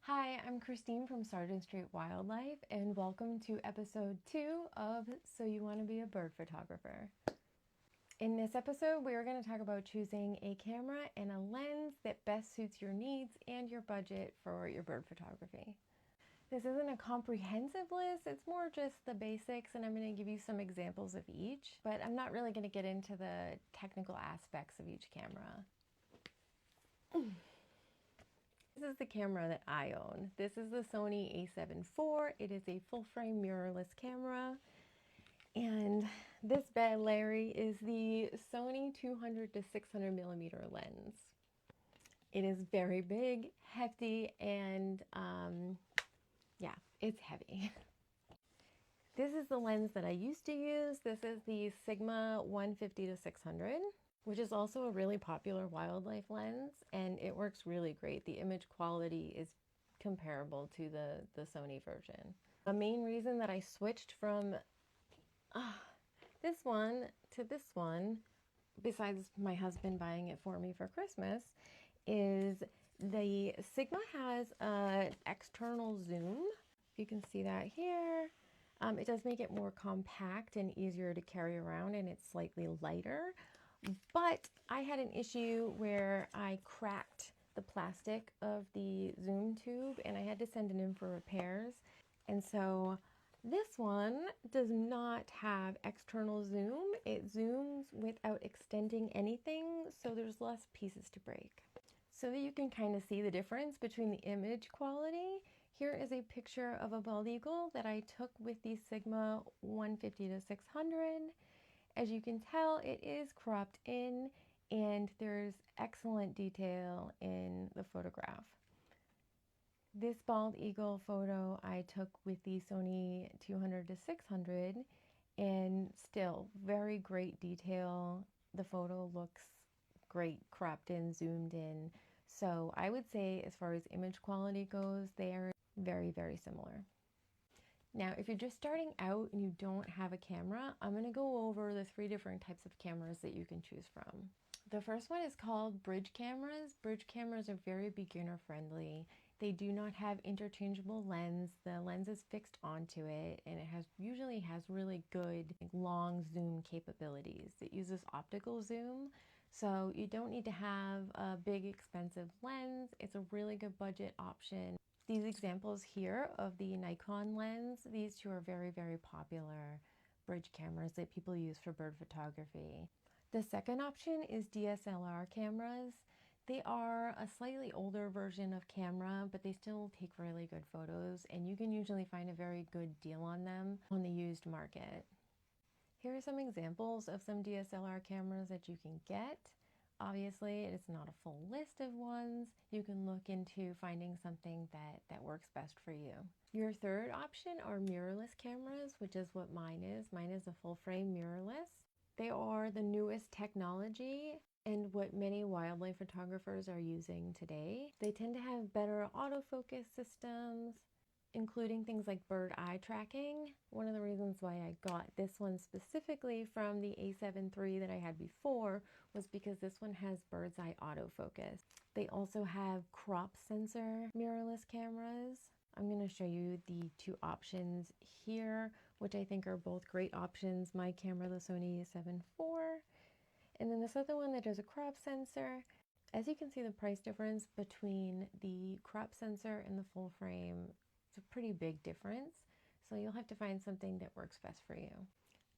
Hi, I'm Christine from Sargent Street Wildlife, and welcome to episode 2 of So You Want to Be a Bird Photographer. In this episode, we are going to talk about choosing a camera and a lens that best suits your needs and your budget for your bird photography. This isn't a comprehensive list, it's more just the basics, and I'm going to give you some examples of each, but I'm not really going to get into the technical aspects of each camera. This is the camera that I own. This is the Sony a7 IV. It is a full frame mirrorless camera. And this bad Larry is the Sony 200 to 600 millimeter lens. It is very big, hefty, and yeah, it's heavy. This is the lens that I used to use. This is the Sigma 150 to 600. Which is also a really popular wildlife lens, and it works really great. The image quality is comparable to the Sony version. The main reason that I switched from this one to this one, besides my husband buying it for me for Christmas, is the Sigma has an external zoom. You can see that here. It does make it more compact and easier to carry around, and it's slightly lighter. But I had an issue where I cracked the plastic of the zoom tube and I had to send it in for repairs. And so this one does not have external zoom. It zooms without extending anything, so there's less pieces to break. So that you can kind of see the difference between the image quality, here is a picture of a bald eagle that I took with the Sigma 150 to 600. As you can tell, it is cropped in and there's excellent detail in the photograph. This bald eagle photo I took with the Sony 200 to 600 and still very great detail. The photo looks great, cropped in, zoomed in. So I would say as far as image quality goes, they are very, very similar. Now, if you're just starting out and you don't have a camera, I'm going to go over the 3 different types of cameras that you can choose from. The first one is called bridge cameras. Bridge cameras are very beginner friendly. They do not have interchangeable lens. The lens is fixed onto it and it usually has really good long zoom capabilities. It uses optical zoom, so you don't need to have a big expensive lens. It's a really good budget option. These examples here of the Nikon lens, these two are very, very popular bridge cameras that people use for bird photography. The second option is DSLR cameras. They are a slightly older version of camera, but they still take really good photos, and you can usually find a very good deal on them on the used market. Here are some examples of some DSLR cameras that you can get. Obviously, it is not a full list of ones. You can look into finding something that works best for you. Your third option are mirrorless cameras, which is what mine is. Mine is a full frame mirrorless. They are the newest technology and what many wildlife photographers are using today. They tend to have better autofocus systems, including things like bird eye tracking. One of the reasons why I got this one specifically from the a7 III that I had before was because this one has bird's eye autofocus. They also have crop sensor mirrorless cameras. I'm going to show you the 2 options here, which I think are both great options. My camera, the Sony a7 IV, and then this other one that does a crop sensor. As you can see, the price difference between the crop sensor and the full frame, it's a pretty big difference, so you'll have to find something that works best for you.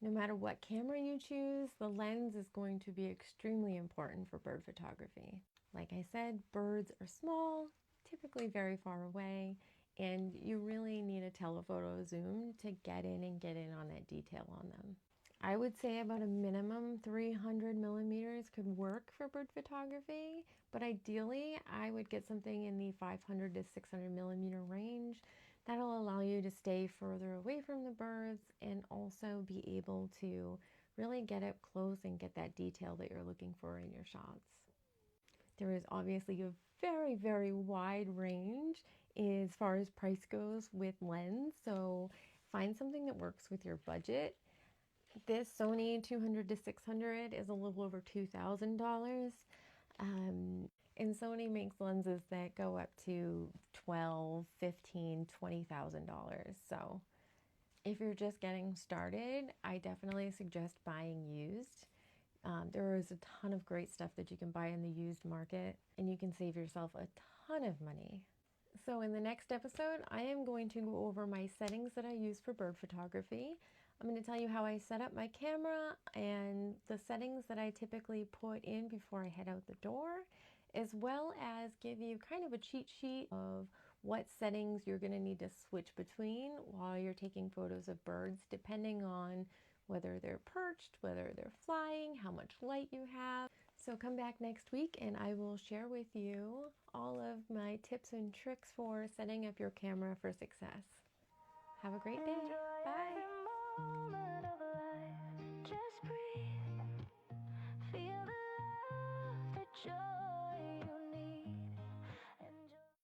No matter what camera you choose, the lens is going to be extremely important for bird photography. Like I said, birds are small, typically very far away, and you really need a telephoto zoom to get in on that detail on them. I would say about a minimum 300 millimeters could work for bird photography, but ideally I would get something in the 500 to 600 millimeter range. That'll allow you to stay further away from the birds and also be able to really get up close and get that detail that you're looking for in your shots. There is obviously a very, very wide range as far as price goes with lens, so find something that works with your budget. This Sony 200 to 600 is a little over $2,000. And Sony makes lenses that go up to $12, $15, $20,000. So if you're just getting started, I definitely suggest buying used. There is a ton of great stuff that you can buy in the used market, and you can save yourself a ton of money. So in the next episode, I am going to go over my settings that I use for bird photography. I'm going to tell you how I set up my camera and the settings that I typically put in before I head out the door, as well as give you kind of a cheat sheet of what settings you're going to need to switch between while you're taking photos of birds, depending on whether they're perched, whether they're flying, how much light you have. So come back next week and I will share with you all of my tips and tricks for setting up your camera for success. Have a great day. Bye.